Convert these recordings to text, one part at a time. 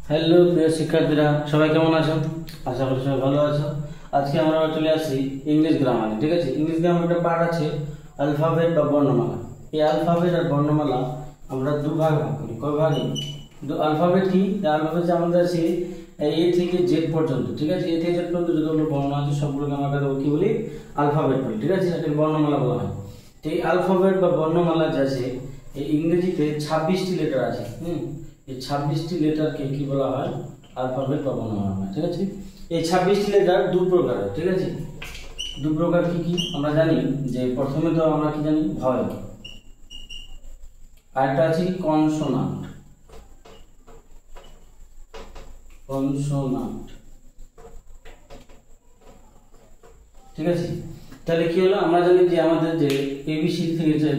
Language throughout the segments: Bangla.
হ্যালো প্রিয় শিক্ষার্থীরা, সবাই কেমন আছো? আশা করি সবাই ভালো আছো। আজকে আমরা চলে আসছি ইংলিশ গ্রামারে। ঠিক আছে, ইংলিশ গ্রামারের পার্ট আছে অ্যালফাবেট বা বর্ণমালা। এই অ্যালফাবেট আর বর্ণমালা আমরা দুভাগ ভাগ করি। কয় ভাগে? অ্যালফাবেট কি? অ্যালফাবেট আমাদের আছে এ থেকে জেড পর্যন্ত। ঠিক আছে, এ থেকে জেড পর্যন্ত যতগুলো বর্ণ আছে সবগুলোকে আমরা কি বলি? অ্যালফাবেট বলি। ঠিক আছে, এটাকে বর্ণমালা বলা হয়। এই অ্যালফাবেট বা বর্ণমালা যে আছে, এই ইংরেজিতে 26টি লেটার আছে। এই 26টি লেটারকে কি বলা হয়? অ্যালফাবেট বা বর্ণমালা। ঠিক আছে, এই 26টি লেটার দু প্রকার। ঠিক আছে, দু প্রকার কি কি আমরা জানি? যে প্রথমে তো আমরা কি জানি? ভয়েল। আরেকটা আছে কনসোনান্ট। কনসোনান্ট। ঠিক আছে, তাহলে কি হলো? আমরা জানি যে আমাদের যে এবিসি থেকে যে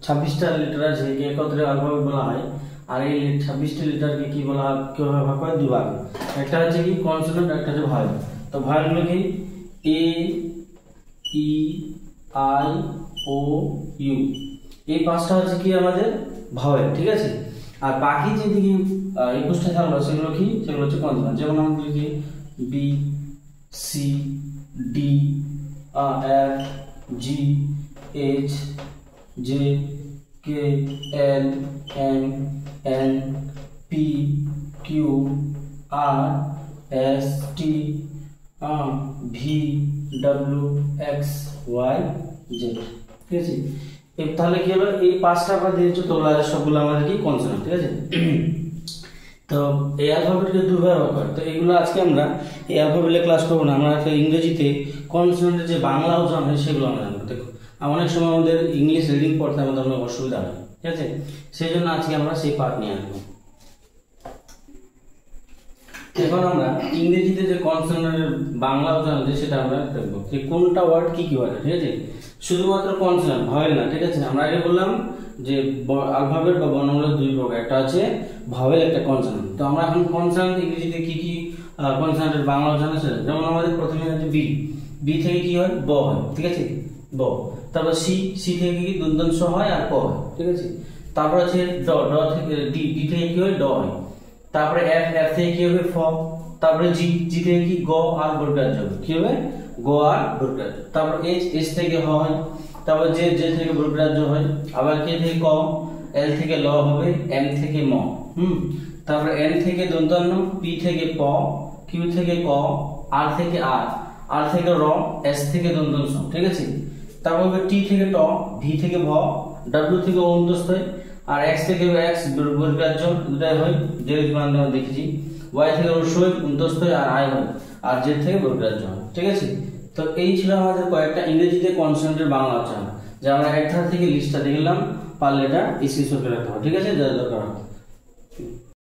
26টা লেটার আছে একে একত্রে অ্যালফাবেট বলা হয়। আর এই 26টি লেটারকে কি বলা হয়? কিভাবে ভাগ করে? দুভাগ। একটা হচ্ছে কি কনসোনেন্ট, একটা হচ্ছে ভয়েল। তো ভয়েলগুলো কি? এ, ই, আই, ও, ইউ। এই পাঁচটা হচ্ছে কি আমাদের ভয়েল। ঠিক আছে, আর বাকি যে দিকে 21টা থাকলো সেগুলো কি? সেগুলো হচ্ছে কনসোনেন্ট। যেমন আমরা লিখি B, C, D, F, G, H, J, K, L, M, N, P, Q, R, S, T, V, W, X, Y, Z. ঠিক আছে, তাহলে কি হলো? এই পাঁচটা আমরা দিয়েছি, তো সবগুলো আমাদের কি? কনসোনেন্ট। ঠিক আছে, তো এই অ্যালফাবেটকে দুভাবে ভাগ করে। তো এগুলো আজকে আমরা এই অ্যালফাবেটে ক্লাস করবো না, আমরা ইংরেজিতে কনসোনেন্টের যে বাংলা উচ্চারণ হয় সেগুলো আমরা জানবো। দেখো, অনেক সময় আমাদের ইংলিশ রিডিং পড়তে আমাদের অনেক অসুবিধা হয়। ঠিক আছে, সেই জন্য আজকে আমরা সেই পার্ট নিয়ে আসবো। এখন আমরা ইংরেজিতে যে কনসোনেন্টের বাংলা উচ্চারণ আছে সেটা আমরা দেখবো যে কোনটা ওয়ার্ড কি কি ওয়ার্ড। ঠিক আছে, শুধুমাত্র কনসোনেন্ট, ভয়েল না। ঠিক আছে, আমরা আগে বললাম যে অ্যালফাবেট বা বর্ণমালা দুই প্রকার, একটা আছে ভয়েল, একটা কনসোনেন্ট। তো আমরা এখন কনসোনেন্ট ইংরেজিতে কি কি কনসোনেন্টের বাংলা উচ্চারণ আছে, যেমন আমাদের প্রথমে আছে বি। বি থেকে কি হয়? ব হয়। ঠিক আছে, ব। তারপর সি, সি থেকে কি? দন্তস হয় আর ক হয়। ঠিক আছে, তারপর আছে ড, ড থেকে ডি, ডি থেকে কি হয়? ড হয়। তারপরে এফ, এফ থেকে কি হবে? ফ। তারপরে জি, জি থেকে কি? গ আর বর্গরাজ্য হবে। কি হবে? গ আর বর্গরাজ্য। তারপর এইচ, এইচ থেকে হ হয়। তারপর জে, জে থেকে বর্গরাজ্য হয়। আবার কে থেকে ক, এল থেকে ল হবে, এম থেকে ম। তারপর এন থেকে দন্তান্ন, পি থেকে প, কিউ থেকে ক, আর থেকে আর, আর থেকে র, এস থেকে দন্তস। ঠিক আছে, তারপর হবে টি থেকে ট, ভি থেকে ভ, ডাব্লিউ থেকে অন্তস্থ, আর এক্স থেকে এক্স বর্গরাজ্য দুটাই হয়, যেহেতু আমরা দেখেছি। ওয়াই থেকে রস্যই অন্তস্থ আর আই হয়, আর জেড থেকে বর্গরাজ্য হয়। ঠিক আছে, তো এই ছিল আমাদের কয়েকটা ইংরেজিতে কনসোনেন্টের বাংলা উচ্চারণ, যে আমরা একটা থেকে লিস্টটা দেখলাম, পারলে এটা স্ক্রিনশট করে রাখতে হবে। ঠিক আছে, যা দরকার হয়।